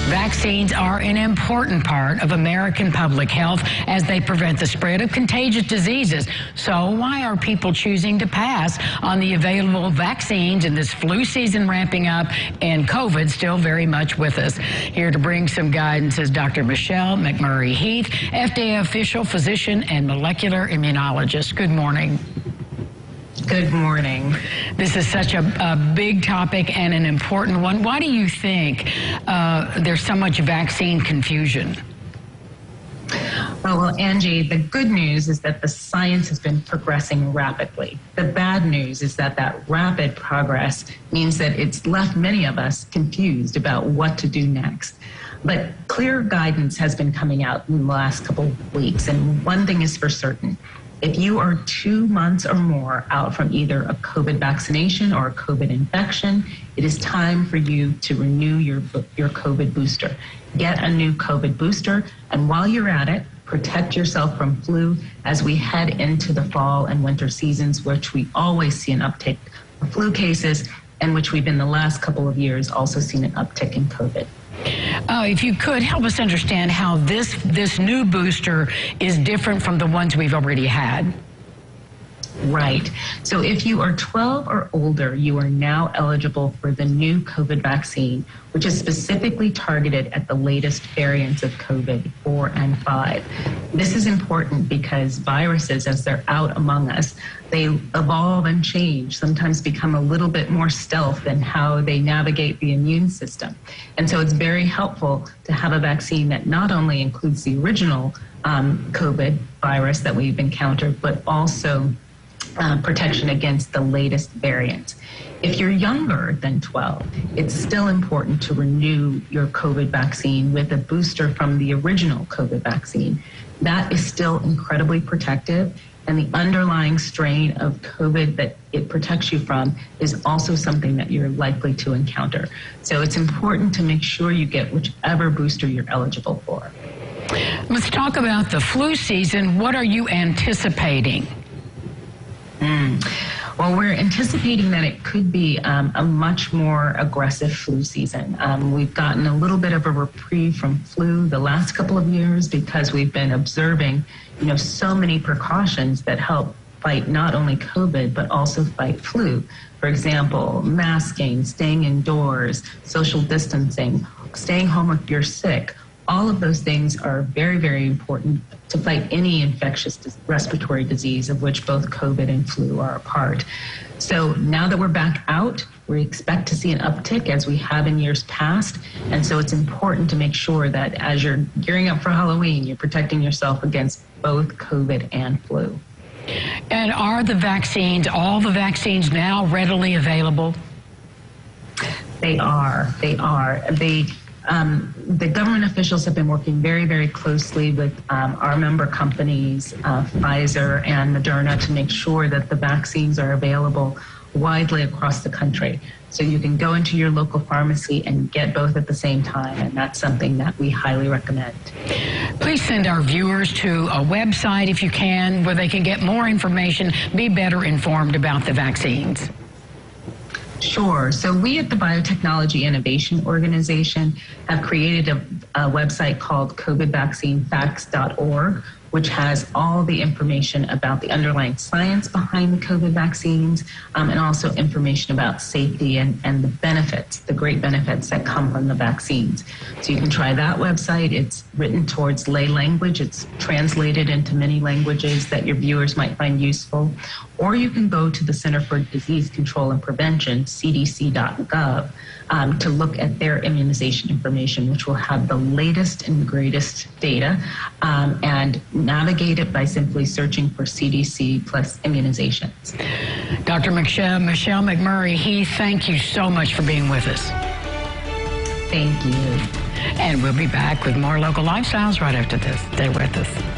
Vaccines are an important part of American public health as they prevent the spread of contagious diseases. So why are people choosing to pass on the available vaccines in this flu season ramping up and COVID still very much with us? Here to bring some guidance is Dr. Michelle McMurray Heath, FDA official, physician, and molecular immunologist. Good morning. Good morning. This is such a big topic and an important one. Why do you think there's so much vaccine confusion? Well, Angie, the good news is that the science has been progressing rapidly. The bad news is that that rapid progress means that it's left many of us confused about what to do next. But clear guidance has been coming out in the last couple of weeks, and one thing is for certain. If you are 2 months or more out from either a COVID vaccination or a COVID infection, it is time for you to renew your COVID booster. Get a new COVID booster, and while you're at it, protect yourself from flu as we head into the fall and winter seasons, which we always see an uptick of flu cases, and which we've in the last couple of years also seen an uptick in COVID. If you could help us understand how this new booster is different from the ones we've already had. Right. So if you are 12 or older, you are now eligible for the new COVID vaccine, which is specifically targeted at the latest variants of COVID, 4 and 5. This is important because viruses, as they're out among us, they evolve and change, sometimes become a little bit more stealth in how they navigate the immune system. And so it's very helpful to have a vaccine that not only includes the original COVID virus that we've encountered, but also protection against the latest variant. If you're younger than 12, it's still important to renew your COVID vaccine with a booster from the original COVID vaccine. That is still incredibly protective, and the underlying strain of COVID that it protects you from is also something that you're likely to encounter. So it's important to make sure you get whichever booster you're eligible for. Let's talk about the flu season. What are you anticipating? Well, we're anticipating that it could be a much more aggressive flu season. We've gotten a little bit of a reprieve from flu the last couple of years because we've been observing, so many precautions that help fight not only COVID, but also fight flu. For example, masking, staying indoors, social distancing, staying home if you're sick. All of those things are very, very important to fight any infectious respiratory disease, of which both COVID and flu are a part. So now that we're back out, we expect to see an uptick as we have in years past. And so it's important to make sure that as you're gearing up for Halloween, you're protecting yourself against both COVID and flu. And are the vaccines, all the vaccines now readily available? They are. The government officials have been working very, very closely with our member companies, Pfizer and Moderna, to make sure that the vaccines are available widely across the country. So you can go into your local pharmacy and get both at the same time, and that's something that we highly recommend. Please send our viewers to a website, if you can, where they can get more information, be better informed about the vaccines. Sure. So we at the Biotechnology Innovation Organization have created a website called covidvaccinefacts.org, which has all the information about the underlying science behind the COVID vaccines, and also information about safety and the benefits, the great benefits that come from the vaccines. So you can try that website. It's written towards lay language. It's translated into many languages that your viewers might find useful. Or you can go to the Center for Disease Control and Prevention, cdc.gov, to look at their immunization information, which will have the latest and greatest data, and navigate it by simply searching for CDC plus immunizations. Dr. Michelle McMurray Heath, thank you so much for being with us. Thank you. And we'll be back with more Local Lifestyles right after this. Stay with us.